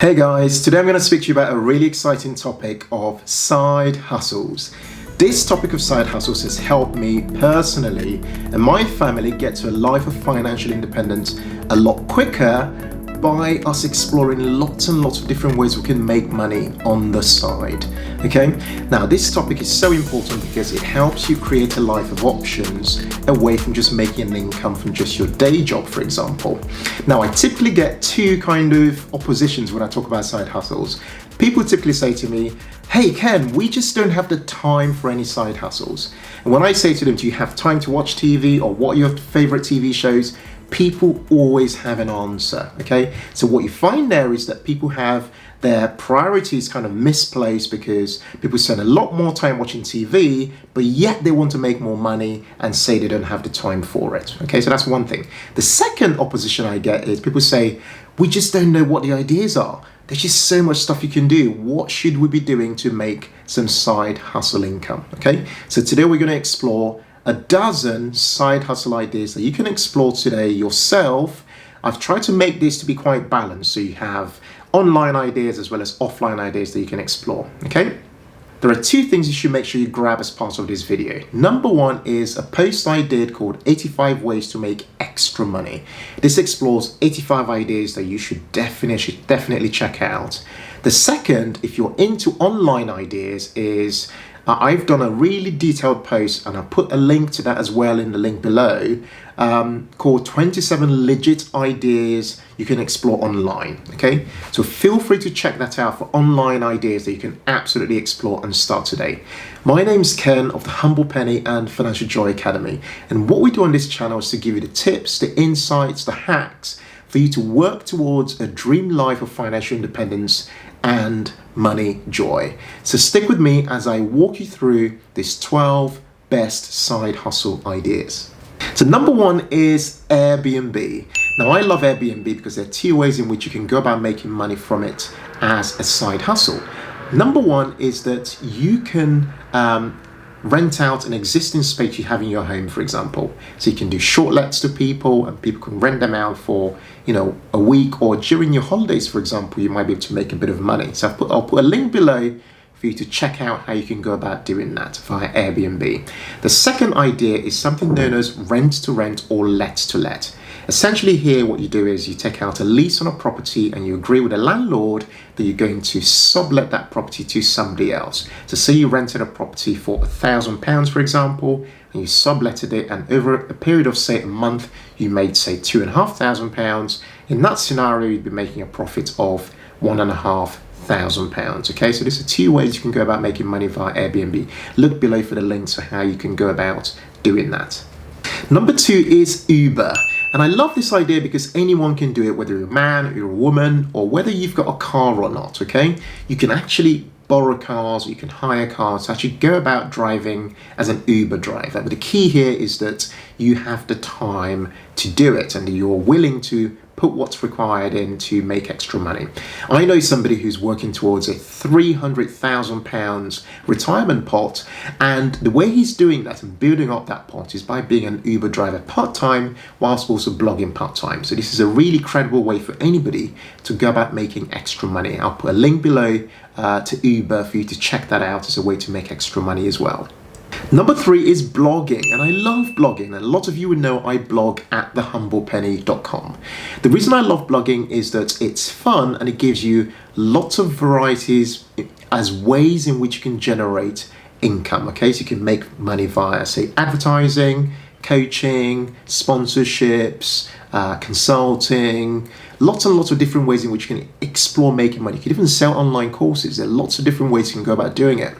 Hey guys, today I'm going to speak to you about a really exciting topic of side hustles. This topic of side hustles has helped me personally and my family get to a life of financial independence a lot quicker by us exploring lots and lots of different ways we can make money on the side. Okay, now this topic is so important because it helps you create a life of options away from just making an income from just your day job, for example. Now, I typically get two kind of oppositions when I talk about side hustles. People typically say to me, "Hey Ken, we just don't have the time for any side hustles." And when I say to them, "Do you have time to watch TV or what are your favorite TV shows?" people always have an answer, okay? So what you find there is that people have their priorities kind of misplaced because people spend a lot more time watching TV, but yet they want to make more money and say they don't have the time for it, okay? So that's one thing. The second opposition I get is people say, "We just don't know what the ideas are. There's just so much stuff you can do. What should we be doing to make some side hustle income?" Okay, so today we're going to explore a dozen side hustle ideas that you can explore today yourself. I've tried to make this to be quite balanced, so you have online ideas as well as offline ideas that you can explore, okay? There are two things you should make sure you grab as part of this video. Number one is a post I did called 85 Ways to Make Extra Money. This explores 85 ideas that you should definitely check out. The second, if you're into online ideas, is I've done a really detailed post and I'll put a link to that as well in the link below, called 27 Legit Ideas You Can Explore Online, okay? So feel free to check that out for online ideas that you can absolutely explore and start today. My name's Ken of the Humble Penny and Financial Joy Academy. And what we do on this channel is to give you the tips, the insights, the hacks for you to work towards a dream life of financial independence and money joy. So stick with me as I walk you through these 12 best side hustle ideas. So number one is Airbnb. Now I love Airbnb because there are two ways in which you can go about making money from it as a side hustle. Number one is that you can rent out an existing space you have in your home, for example. So you can do short lets to people and people can rent them out for, a week, or during your holidays, for example, you might be able to make a bit of money. So I'll put a link below for you to check out how you can go about doing that via Airbnb. The second idea is something known as rent to rent or let to let. Essentially here what you do is you take out a lease on a property and you agree with the landlord that you're going to sublet that property to somebody else. So say you rented a property for £1,000, for example, and you subletted it, and over a period of say a month you made say £2,500. In that scenario you'd be making a profit of £1,500. Okay, so there's two ways you can go about making money via Airbnb. Look below for the links for how you can go about doing that. Number two is Uber. And I love this idea because anyone can do it, whether you're a man or you're a woman, or whether you've got a car or not, okay? You can actually borrow cars, or you can hire cars to actually go about driving as an Uber driver. But the key here is that you have the time to do it and you're willing to put what's required in to make extra money. I know somebody who's working towards a £300,000 retirement pot, and the way he's doing that and building up that pot is by being an Uber driver part-time whilst also blogging part-time. So this is a really credible way for anybody to go about making extra money. I'll put a link below to Uber for you to check that out as a way to make extra money as well. Number three is blogging, and I love blogging, and a lot of you would know I blog at thehumblepenny.com. The reason I love blogging is that it's fun and it gives you lots of varieties as ways in which you can generate income, okay? So you can make money via, say, advertising, coaching, sponsorships, consulting, lots and lots of different ways in which you can explore making money. You can even sell online courses. There are lots of different ways you can go about doing it.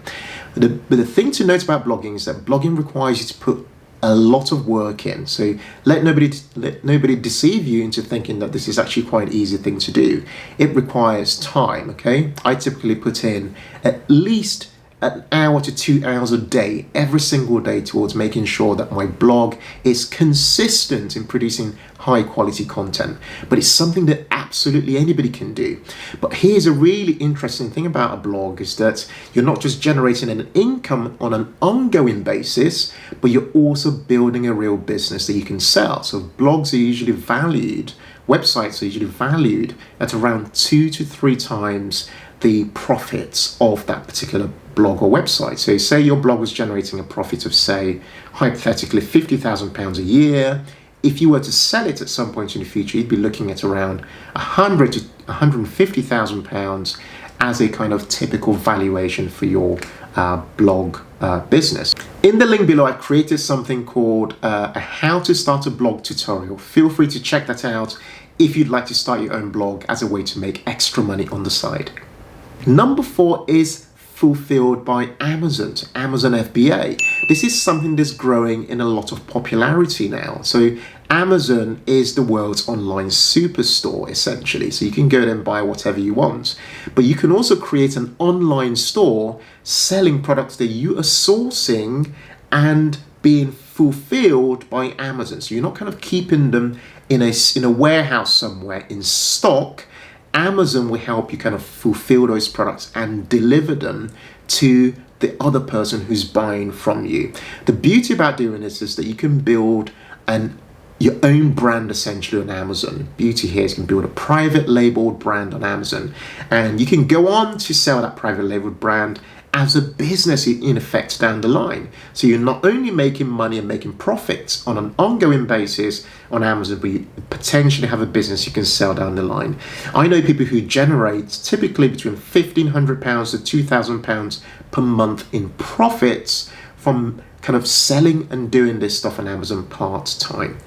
But the thing to note about blogging is that blogging requires you to put a lot of work in. So let nobody deceive you into thinking that this is actually quite an easy thing to do. It requires time, okay? I typically put in at least an hour to 2 hours a day, every single day, towards making sure that my blog is consistent in producing high quality content. But it's something that absolutely anybody can do. But here's a really interesting thing about a blog is that you're not just generating an income on an ongoing basis, but you're also building a real business that you can sell. So blogs are usually valued websites are usually valued at around 2 to 3 times the profits of that particular blog or website. So say your blog was generating a profit of, say, hypothetically £50,000 a year. If you were to sell it at some point in the future, you'd be looking at around £100,000 to £150,000 as a kind of typical valuation for your blog business. In the link below, I've created something called a how to start a blog tutorial. Feel free to check that out if you'd like to start your own blog as a way to make extra money on the side. Number 4 is fulfilled by Amazon, so Amazon FBA. This is something that's growing in a lot of popularity now. So Amazon is the world's online superstore, essentially. So you can go there and buy whatever you want. But you can also create an online store selling products that you are sourcing and being fulfilled by Amazon. So you're not kind of keeping them in a warehouse somewhere in stock. Amazon will help you kind of fulfill those products and deliver them to the other person who's buying from you. The beauty about doing this is that you can build your own brand essentially on Amazon. Beauty here is you can build a private labeled brand on Amazon, and you can go on to sell that private labeled brand as a business in effect down the line. So you're not only making money and making profits on an ongoing basis on Amazon, but you potentially have a business you can sell down the line. I know people who generate typically between £1,500 to £2,000 per month in profits from kind of selling and doing this stuff on Amazon part-time.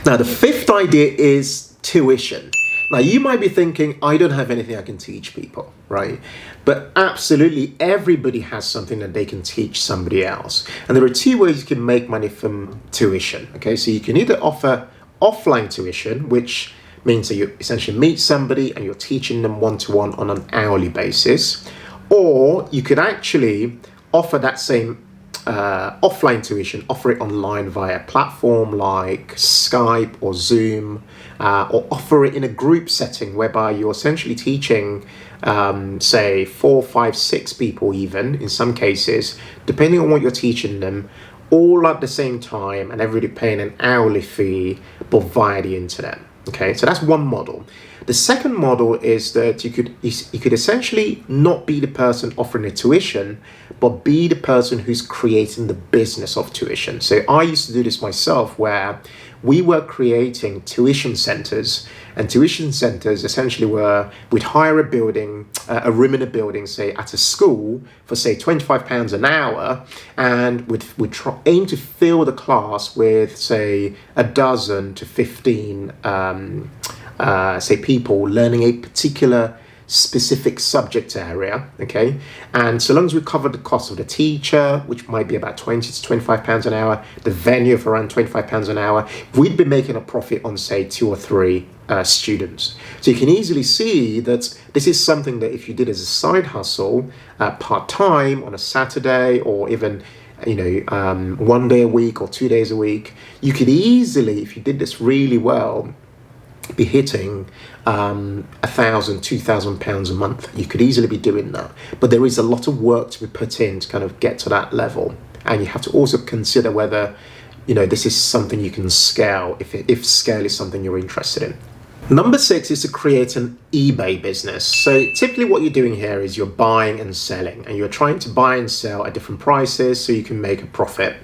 Now, the 5th idea is tuition. Now, you might be thinking, I don't have anything I can teach people, right? But absolutely everybody has something that they can teach somebody else. And there are 2 ways you can make money from tuition, okay? So you can either offer offline tuition, which means that you essentially meet somebody and you're teaching them one-to-one on an hourly basis, or you could actually offer that same offline tuition, offer it online via a platform like Skype or Zoom, or offer it in a group setting whereby you're essentially teaching, say, 4, 5, 6 people even, in some cases, depending on what you're teaching them, all at the same time, and everybody paying an hourly fee, but via the internet. Okay, so that's one model. The second model is that you could essentially not be the person offering the tuition, but be the person who's creating the business of tuition. So I used to do this myself, where we were creating tuition centers, and tuition centers essentially we'd hire a room in a building, say at a school, for say £25 an hour, and we'd aim to fill the class with say a dozen to 15 say people learning a particular specific subject area, okay? And so long as we cover the cost of the teacher, which might be about £20 to £25 an hour, the venue of around £25 an hour, we'd be making a profit on say 2 or 3 students. So you can easily see that this is something that if you did as a side hustle, part-time on a Saturday, or even 1 day a week or 2 days a week, you could easily, if you did this really well, be hitting £1,000, £2,000 a month. You could easily be doing that, but there is a lot of work to be put in to kind of get to that level, and you have to also consider whether this is something you can scale, if scale is something you're interested in. Number 6 is to create an eBay business. So typically what you're doing here is you're buying and selling, and you're trying to buy and sell at different prices so you can make a profit.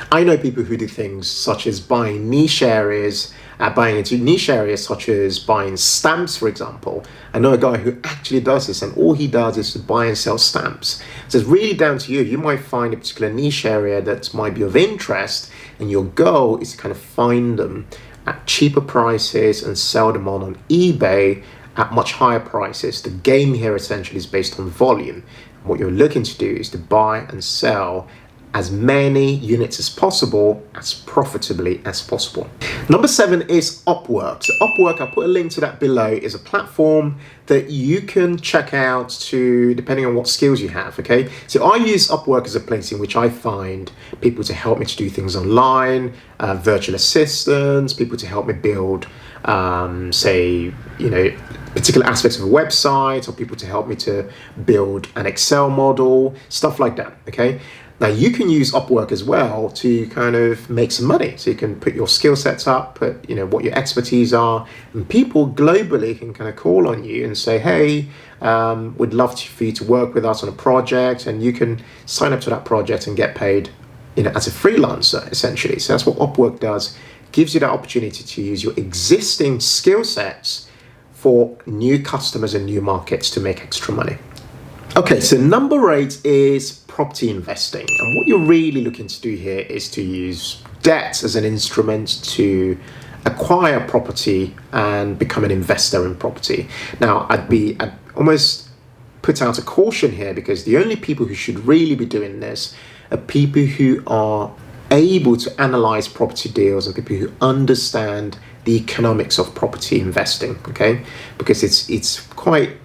I know people who do things such as buying niche areas, such as buying stamps, for example. I know a guy who actually does this, and all he does is to buy and sell stamps. So it's really down to you. You might find a particular niche area that might be of interest, and your goal is to kind of find them at cheaper prices and sell them on eBay at much higher prices. The game here essentially is based on volume. What you're looking to do is to buy and sell as many units as possible, as profitably as possible. Number 7 is Upwork. So Upwork, I'll put a link to that below, is a platform that you can check out depending on what skills you have, okay? So I use Upwork as a place in which I find people to help me to do things online, virtual assistants, people to help me build, particular aspects of a website, or people to help me to build an Excel model, stuff like that, okay? Now you can use Upwork as well to kind of make some money. So you can put your skill sets up, put what your expertise are, and people globally can kind of call on you and say, hey, we'd love for you to work with us on a project, and you can sign up to that project and get paid as a freelancer essentially. So that's what Upwork does. Gives you that opportunity to use your existing skill sets for new customers and new markets to make extra money. Okay, so number 8 is property investing. And what you're really looking to do here is to use debt as an instrument to acquire property and become an investor in property. Now, I'd almost put out a caution here, because the only people who should really be doing this are people who are able to analyze property deals and people who understand the economics of property investing, okay? Because it's quite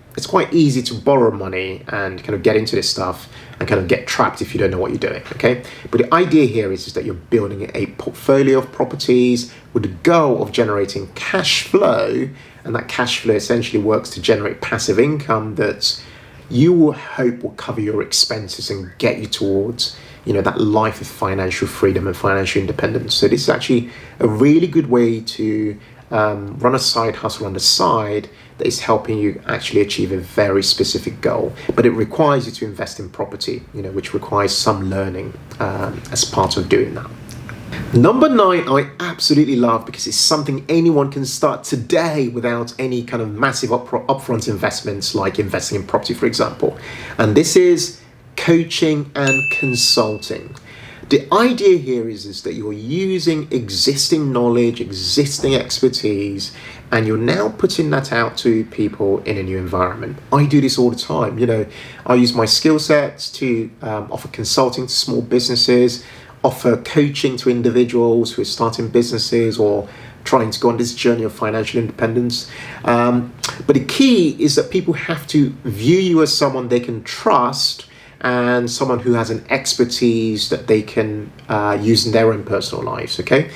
easy to borrow money and kind of get into this stuff and kind of get trapped if you don't know what you're doing, okay? But the idea here is that you're building a portfolio of properties with the goal of generating cash flow, and that cash flow essentially works to generate passive income that you will hope will cover your expenses and get you towards that life of financial freedom and financial independence. So this is actually a really good way to run a side hustle on the side that is helping you actually achieve a very specific goal. But it requires you to invest in property, which requires some learning as part of doing that. Number 9, I absolutely love, because it's something anyone can start today without any kind of massive upfront investments, like investing in property, for example. And this is coaching and consulting. The idea here is that you're using existing knowledge, existing expertise, and you're now putting that out to people in a new environment. I do this all the time. I use my skill sets to offer consulting to small businesses, offer coaching to individuals who are starting businesses or trying to go on this journey of financial independence. But the key is that people have to view you as someone they can trust, and someone who has an expertise that they can use in their own personal lives, okay?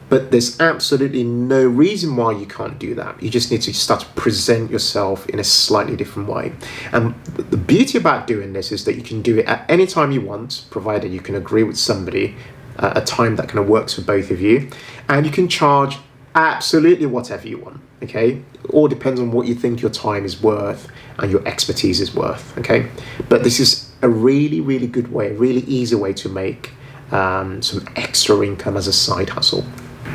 But there's absolutely no reason why you can't do that. You just need to start to present yourself in a slightly different way. And the beauty about doing this is that you can do it at any time you want, provided you can agree with somebody at a time that kind of works for both of you. And you can charge absolutely whatever you want, okay? It all depends on what you think your time is worth and your expertise is worth, okay? But this is a really, really good way, a really easy way to make some extra income as a side hustle.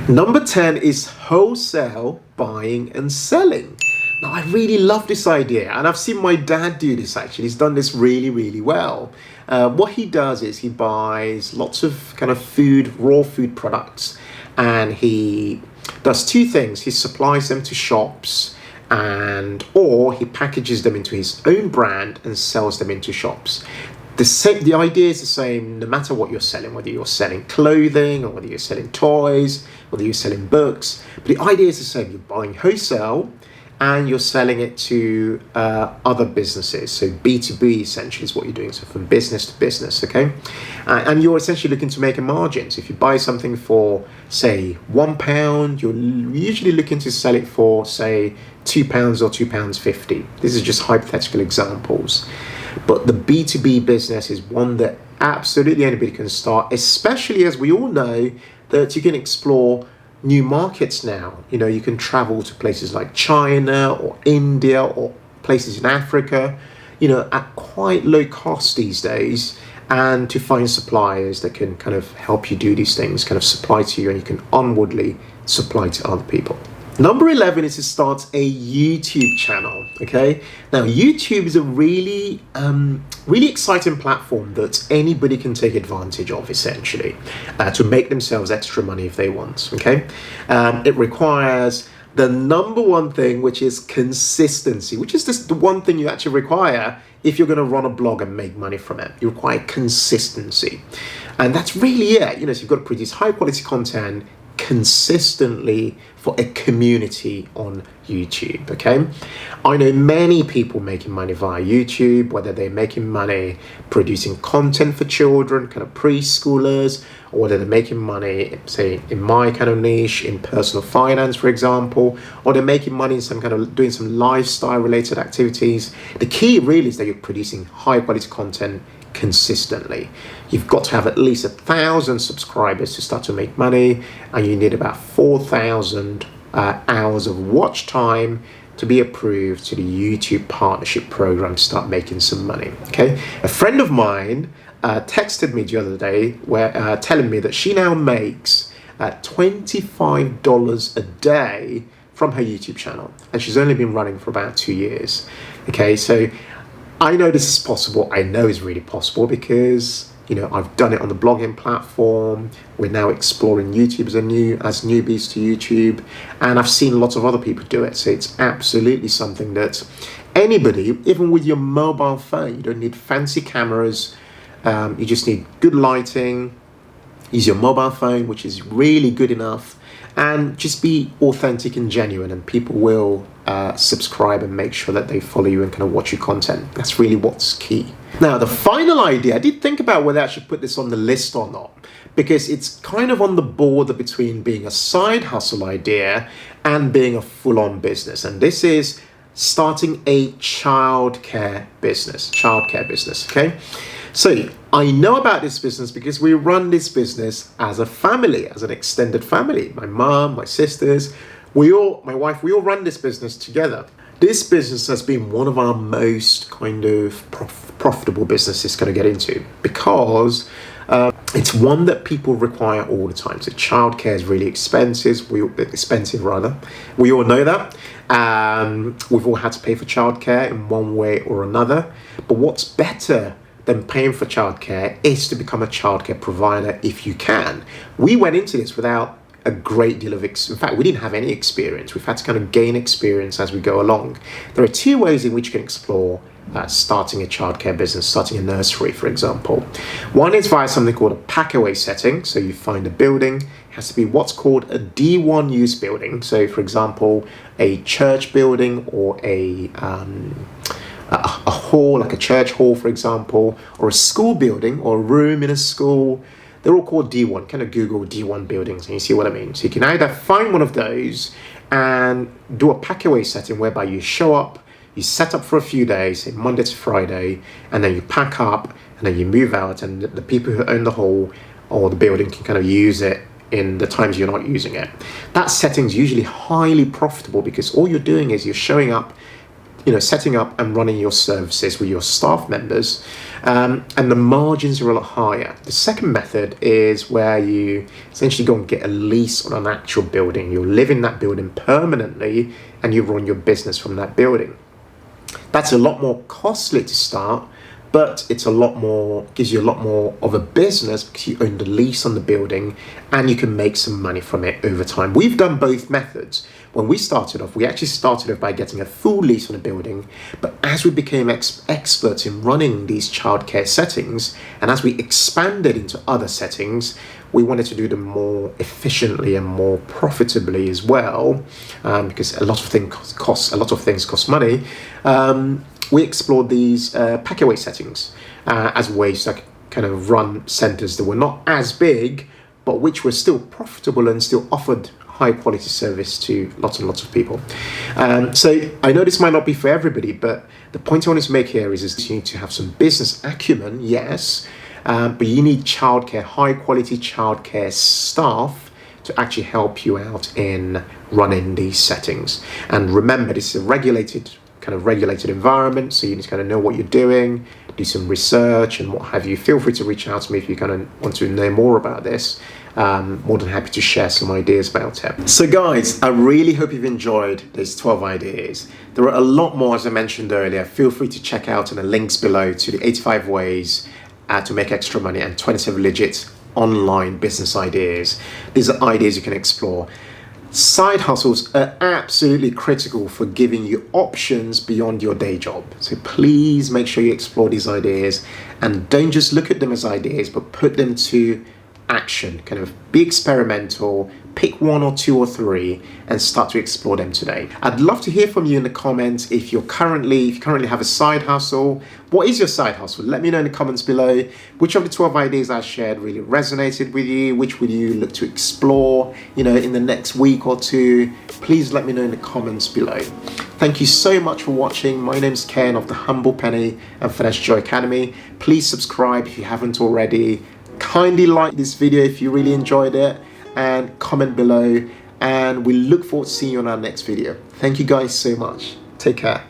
Number 10 is wholesale buying and selling. Now, I really love this idea, and I've seen my dad do this actually. He's done this really, really well. What he does is he buys lots of kind of raw food products, and he does 2 things. He supplies them to shops, or he packages them into his own brand and sells them into shops. The idea is the same no matter what you're selling, whether you're selling clothing or whether you're selling toys, whether you're selling books. But the idea is the same. You're buying wholesale and you're selling it to other businesses. So B2B essentially is what you're doing. So from business to business, okay? And you're essentially looking to make a margin. So if you buy something for, say, £1, you're usually looking to sell it for, say, £2 or £2.50. This is just hypothetical examples. But the B2B business is one that absolutely anybody can start, especially as we all know that you can explore new markets now. You can travel to places like China or India or places in Africa, at quite low cost these days, and to find suppliers that can kind of help you do these things, kind of supply to you, and you can onwardly supply to other people. Number 11 is to start a YouTube channel, okay? Now, YouTube is a really exciting platform that anybody can take advantage of, essentially, to make themselves extra money if they want, okay? It requires the number one thing, which is consistency, which is the one thing you actually require if you're going to run a blog and make money from it. You require consistency. And that's really it. So you've got to produce high quality content consistently for a community on YouTube, okay? I know many people making money via YouTube, whether they're making money producing content for children, kind of preschoolers, or whether they're making money, say, in my kind of niche, in personal finance, for example, or they're making money in some kind of doing some lifestyle related activities. The key really is that you're producing high quality content consistently. You've got to have at least 1,000 subscribers to start to make money, and you need about 4,000 hours of watch time to be approved to the YouTube partnership program to start making some money. Okay, a friend of mine texted me the other day telling me that she now makes $25 a day from her YouTube channel, and she's only been running for about 2 years. Okay, so I know this is possible. I know it's really possible because, you know, I've done it on the blogging platform. We're now exploring YouTube as newbies to YouTube, and I've seen lots of other people do it. So it's absolutely something that anybody, even with your mobile phone, you don't need fancy cameras. You just need good lighting. Use your mobile phone, which is really good enough, and just be authentic and genuine, and people will subscribe and make sure that they follow you and kind of watch your content. That's really what's key. Now, the final idea, I did think about whether I should put this on the list or not, because it's kind of on the border between being a side hustle idea and being a full-on business. And this is starting a childcare business, okay? So I know about this business because we run this business as a family, as an extended family. My mom, my sisters, my wife, we all run this business together. This business has been one of our most kind of profitable businesses to get into because it's one that people require all the time. So childcare is really expensive. We all know that. We've all had to pay for childcare in one way or another. But what's better than paying for childcare is to become a childcare provider if you can. We went into this without a great deal of in fact, we didn't have any experience. We've had to kind of gain experience as we go along. There are two ways in which you can explore starting a childcare business, starting a nursery, for example. One is via something called a packaway setting. So you find a building, it has to be what's called a D1 use building. So for example, a church building or a hall, like a church hall, for example, or a school building or a room in a school. They're all called D1. Kind of Google D1 buildings and you see what I mean. So you can either find one of those and do a packaway setting whereby you show up, you set up for a few days, say Monday to Friday, and then you pack up and then you move out, and the people who own the hall or the building can kind of use it in the times you're not using it. That setting is usually highly profitable because all you're doing is you're showing up, setting up and running your services with your staff members, and the margins are a lot higher. The second method is where you essentially go and get a lease on an actual building. You live in that building permanently and you run your business from that building. That's a lot more costly to start, but gives you a lot more of a business because you own the lease on the building and you can make some money from it over time. We've done both methods. When we started off, we actually started off by getting a full lease on a building, but as we became experts in running these childcare settings, and as we expanded into other settings, we wanted to do them more efficiently and more profitably as well, because a lot of things cost money. We explored these packaway settings as ways to kind of run centers that were not as big, but which were still profitable and still offered high quality service to lots and lots of people. So I know this might not be for everybody, but the point I want to make here is you need to have some business acumen, yes, but you need high quality childcare staff to actually help you out in running these settings. And remember, this is a regulated environment, so you need to kind of know what you're doing, do some research and what have you. Feel free to reach out to me if you kind of want to know more about this. More than happy to share some ideas about it. So guys, I really hope you've enjoyed these 12 ideas. There are a lot more, as I mentioned earlier. Feel free to check out in the links below to the 85 ways to make extra money and 27 legit online business ideas. These are ideas you can explore. Side hustles are absolutely critical for giving you options beyond your day job. So please make sure you explore these ideas and don't just look at them as ideas, but put them to action. Kind of be experimental, pick one or two or three and start to explore them today. I'd love to hear from you in the comments if you currently have a side hustle. What is your side hustle? Let me know in the comments below. Which of the 12 ideas I shared really resonated with you? Which would you look to explore, in the next week or two? Please let me know in the comments below. Thank you so much for watching. My name's Ken of the Humble Penny and Financial Joy Academy. Please subscribe if you haven't already. Kindly like this video if you really enjoyed it, and comment below, and we look forward to seeing you on our next video. Thank you guys so much. Take care.